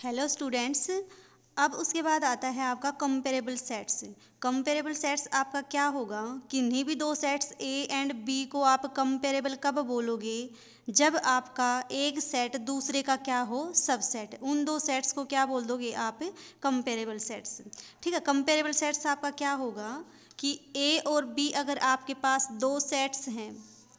Hello students. अब उसके बाद आता है आपका कंपेरेबल सेट्स। कंपेरेबल सेट्स आपका क्या होगा, किन्हीं भी दो सेट्स ए एंड बी को आप कंपेरेबल कब बोलोगे, जब आपका एक सेट दूसरे का क्या हो, सबसेट। उन दो सेट्स को क्या बोल दोगे आप, कंपेरेबल सेट्स। ठीक है, कंपेरेबल सेट्स आपका क्या होगा कि ए और बी अगर आपके पास दो सेट्स हैं,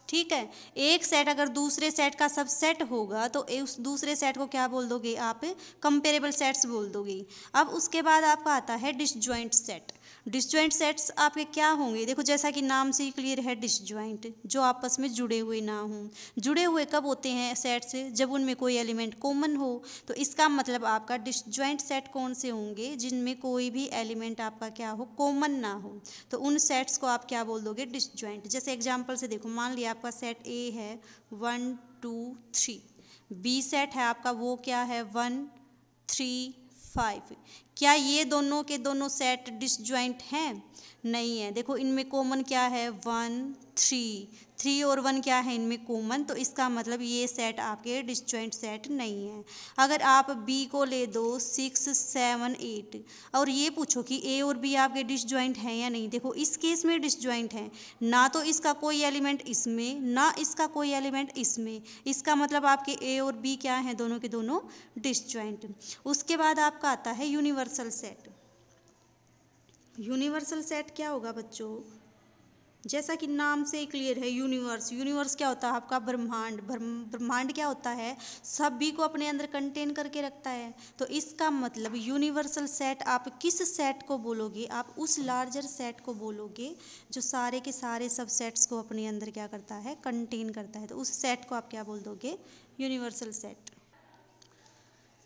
ठीक है, एक सेट अगर दूसरे सेट का सबसेट होगा तो उस दूसरे सेट को क्या बोल दोगे आप, कंपेरेबल सेट्स बोल दोगे। अब उसके बाद आपका आता है डिसजॉइंट सेट। डिसजॉइंट सेट्स आपके क्या होंगे, देखो जैसा कि नाम से ही क्लियर है, डिसजॉइंट जो आपस में जुड़े हुए ना हों। जुड़े हुए कब होते हैं सेट्स, जब उनमें कोई एलिमेंट कॉमन हो। तो इसका मतलब आपका डिसजॉइंट सेट कौन से होंगे, जिनमें कोई भी एलिमेंट आपका क्या हो, कॉमन ना हो। तो उन सेट्स को आप क्या बोल दोगे, डिसजॉइंट। जैसे एग्जांपल से देखो, मान लिया आपका सेट ए है 1 2 3, बी सेट है आपका वो क्या है 1 3 5। क्या ये दोनों के दोनों सेट डिसजॉइंट हैं? नहीं है। देखो इनमें कॉमन क्या है, 1 3, 3 और 1 क्या है इनमें कॉमन, तो इसका मतलब ये सेट आपके डिसजॉइंट सेट नहीं है। अगर आप बी को ले दो 6 7 8 और ये पूछो कि ए और बी आपके डिसजॉइंट हैं या नहीं, देखो इस केस में डिसजॉइंट हैं, ना तो इसका कोई एलिमेंट इसमें ना इसका कोई एलिमेंट इसमें। इसका मतलब आपके ए और बी क्या हैं, दोनों के दोनों डिसजॉइंट। उसके बाद आपका आता है यूनिवर्सल सेट। यूनिवर्सल सेट क्या होगा बच्चों, जैसा कि नाम से ही क्लियर है, यूनिवर्स। यूनिवर्स क्या होता है आपका, ब्रह्मांड। ब्रह्मांड क्या होता है, सभी को अपने अंदर कंटेन करके रखता है। तो इसका मतलब यूनिवर्सल सेट आप किस सेट को बोलोगे, आप उस लार्जर सेट को बोलोगे जो सारे के सारे सब सेट्स को अपने अंदर क्या करता है, कंटेन करता है। तो उस सेट को आप क्या बोल दोगे, यूनिवर्सल सेट।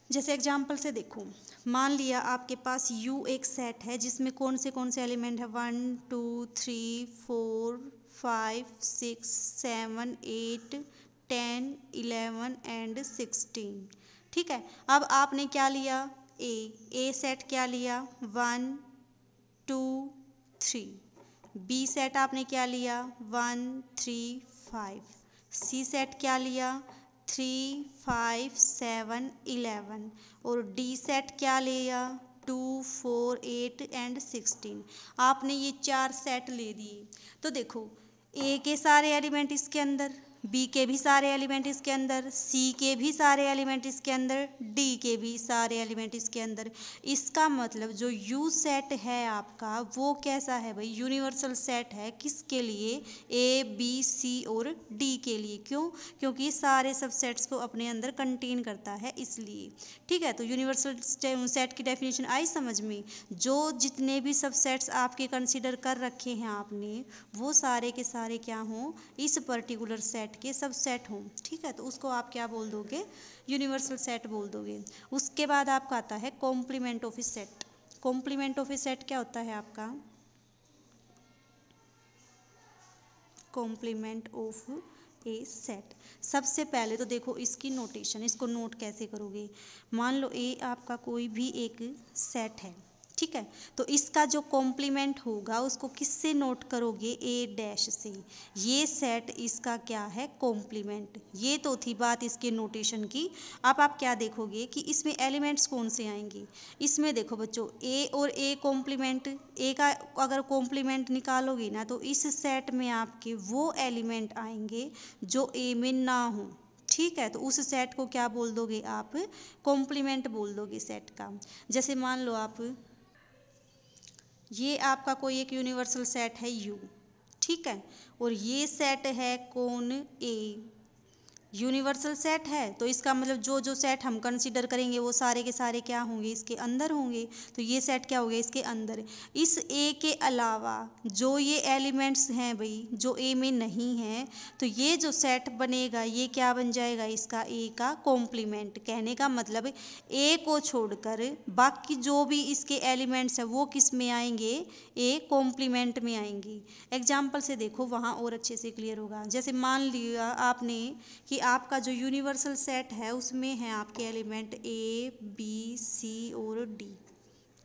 जैसे एग्जाम्पल से देखो, मान लिया आपके पास U एक सेट है जिसमें कौन से एलिमेंट है, 1 2 3 4 5 6 7 8 10 11 एंड 16। ठीक है, अब आपने क्या लिया, ए सेट क्या लिया 1 2 3, बी सेट आपने क्या लिया 1 3 5, सी सेट क्या लिया 3 5 7 11 और डी सेट क्या लिया 2 4 8 एंड 16। आपने ये चार सेट ले दिए। तो देखो ए के सारे एलिमेंट इसके अंदर, बी के भी सारे एलिमेंट इसके अंदर, सी के भी सारे एलिमेंट इसके अंदर, डी के भी सारे एलिमेंट इसके अंदर। इसका मतलब जो यू सेट है आपका वो कैसा है भाई, यूनिवर्सल सेट है। किसके लिए, ए बी सी और डी के लिए। क्यों, क्योंकि सारे सब सेट्स को अपने अंदर कंटेन करता है इसलिए। ठीक है, तो यूनिवर्सल सेट की डेफिनेशन आई समझ में। जो जितने भी सब सेट्स आपके कंसिडर कर रखे हैं आपने, वो सारे के सारे क्या हों, इस पर्टिकुलर सेट के सब सेट हों। ठीक है, तो उसको आप क्या बोल दोगे, यूनिवर्सल सेट बोल दोगे। उसके बाद आपका आता है complement of a set. Complement of a set क्या होता है आपका, कॉम्प्लीमेंट ऑफ ए सेट। सबसे पहले तो देखो इसकी नोटेशन, इसको नोट कैसे करोगे। मान लो ए आपका कोई भी एक सेट है, ठीक है, तो इसका जो कॉम्प्लीमेंट होगा उसको किससे नोट करोगे, ए डैश से। ये सेट इसका क्या है, कॉम्प्लीमेंट। ये तो थी बात इसके नोटेशन की। अब आप क्या देखोगे कि इसमें एलिमेंट्स कौन से आएंगे। इसमें देखो बच्चों, ए और ए कॉम्प्लीमेंट, ए का अगर कॉम्प्लीमेंट निकालोगे ना तो इस सेट में आपके वो एलिमेंट आएंगे जो ए में ना हो। ठीक है, तो उस सेट को क्या बोल दोगे आप, कॉम्प्लीमेंट बोल दोगे सेट का। जैसे मान लो आप, ये आपका कोई एक यूनिवर्सल सेट है यू, ठीक है, और ये सेट है कौन, ए। यूनिवर्सल सेट है तो इसका मतलब जो जो सेट हम कंसीडर करेंगे वो सारे के सारे क्या होंगे, इसके अंदर होंगे। तो ये सेट क्या हो गया, इसके अंदर। इस ए के अलावा जो ये एलिमेंट्स हैं भाई, जो ए में नहीं हैं, तो ये जो सेट बनेगा ये क्या बन जाएगा, इसका ए का कॉम्प्लीमेंट। कहने का मतलब ए को छोड़कर बाकी जो भी इसके एलिमेंट्स हैं वो किस में आएंगे, ए कॉम्प्लीमेंट में आएंगे। एग्जाम्पल से देखो वहाँ और अच्छे से क्लियर होगा। जैसे मान लिया आपने कि आपका जो यूनिवर्सल सेट है उसमें है आपके एलिमेंट ए बी सी और डी।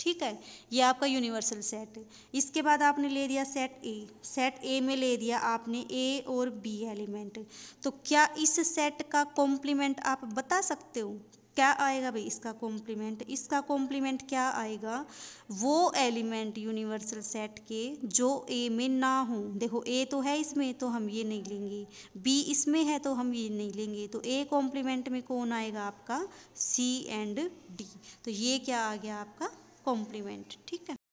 ठीक है, ये आपका यूनिवर्सल सेट है। इसके बाद आपने ले दिया सेट ए। सेट ए में ले दिया आपने ए और बी एलिमेंट। तो क्या इस सेट का कॉम्प्लीमेंट आप बता सकते हो, क्या आएगा भाई इसका कॉम्प्लीमेंट? इसका कॉम्प्लीमेंट क्या आएगा? वो एलिमेंट यूनिवर्सल सेट के जो ए में ना हो। देखो ए तो है इसमें, तो हम ये नहीं लेंगे, बी इसमें है तो हम ये नहीं लेंगे, तो ए कॉम्प्लीमेंट में कौन आएगा आपका? सी एंड डी। तो ये क्या आ गया आपका? कॉम्प्लीमेंट। ठीक है।